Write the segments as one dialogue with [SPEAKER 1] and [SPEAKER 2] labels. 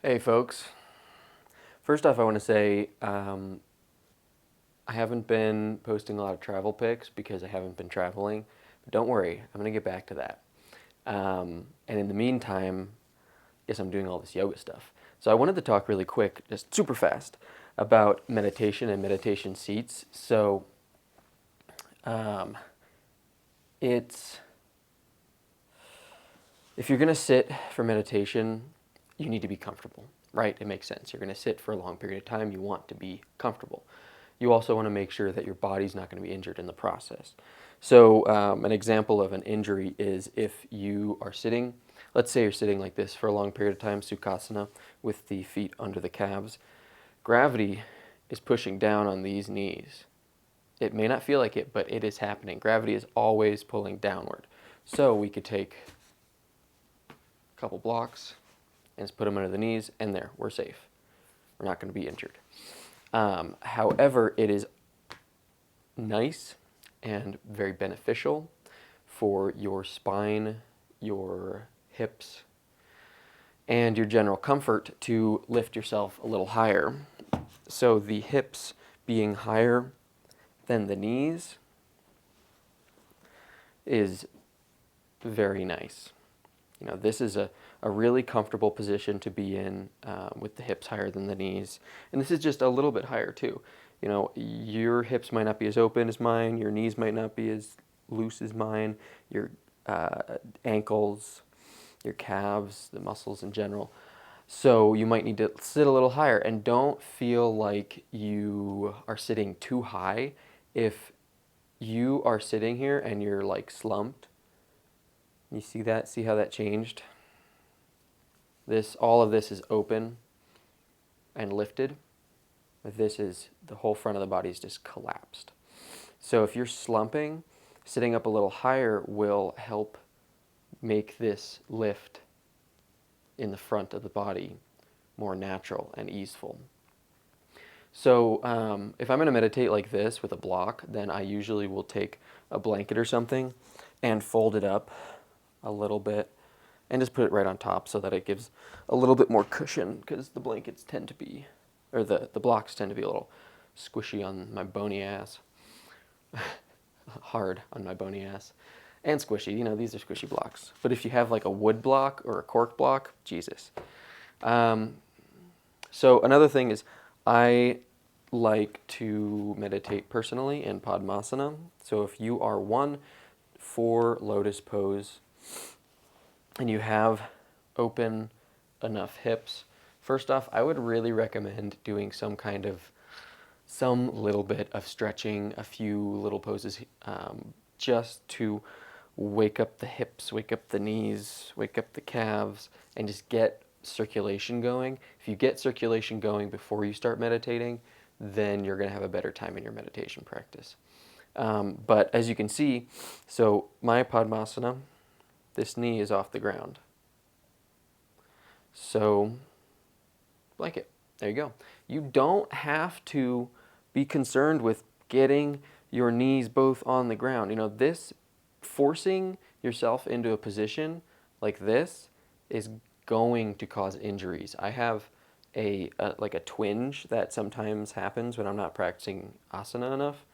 [SPEAKER 1] Hey folks, first off I want to say I haven't been posting a lot of travel pics because I haven't been traveling, but don't worry, I'm going to get back to that. And in the meantime, yes, I'm doing all this yoga stuff. So I wanted to talk really quick, just super fast, about meditation and meditation seats. So um, it's if you're going to sit for meditation, you need to be comfortable, right? It makes sense. You're going to sit for a long period of time. You want to be comfortable. You also want to make sure that your body's not going to be injured in the process. So an example of an injury is if you are sitting, let's say you're sitting like this for a long period of time, Sukhasana, with the feet under the calves. Gravity is pushing down on these knees. It may not feel like it, but it is happening. Gravity is always pulling downward. So we could take couple blocks and just put them under the knees, and there, we're safe. We're not going to be injured. However, it is nice and very beneficial for your spine, your hips, and your general comfort to lift yourself a little higher. So the hips being higher than the knees is very nice. You know, this is a really comfortable position to be in with the hips higher than the knees. And this is just a little bit higher too. You know, your hips might not be as open as mine, your knees might not be as loose as mine, your ankles, your calves, the muscles in general. So you might need to sit a little higher, and don't feel like you are sitting too high. If you are sitting here and you're like slumped, you see that? See how that changed? All of this is open and lifted. This is, the whole front of the body is just collapsed. So if you're slumping, sitting up a little higher will help make this lift in the front of the body more natural and easeful. So if I'm going to meditate like this with a block, then I usually will take a blanket or something and fold it up a little bit and just put it right on top so that it gives a little bit more cushion, because the blankets tend to be, or the blocks tend to be a little squishy on my bony ass. Hard on my bony ass. And squishy, you know, these are squishy blocks. But if you have like a wood block or a cork block, Jesus. So another thing is I like to meditate personally in Padmasana. So if you are one for lotus pose and you have open enough hips, first off, I would really recommend doing some little bit of stretching, a few little poses, just to wake up the hips, wake up the knees, wake up the calves, and just get circulation going. If you get circulation going before you start meditating, then you're going to have a better time in your meditation practice. But as you can see, so my Padmasana, this knee is off the ground. So, blanket. There you go. You don't have to be concerned with getting your knees both on the ground. You know, this forcing yourself into a position like this is going to cause injuries. I have like a twinge that sometimes happens when I'm not practicing asana enough.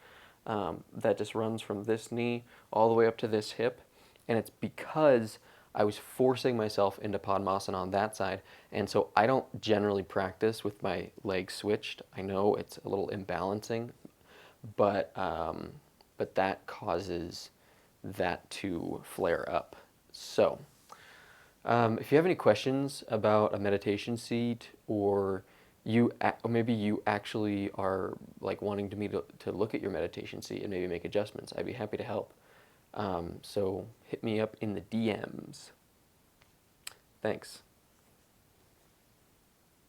[SPEAKER 1] That just runs from this knee all the way up to this hip, and it's because I was forcing myself into Padmasana on that side, and so I don't generally practice with my legs switched. I know it's a little imbalancing, but that causes that to flare up. So, if you have any questions about a meditation seat, or or maybe you actually are like wanting me to look at your meditation seat and maybe make adjustments, I'd be happy to help. So hit me up in the DMs. Thanks.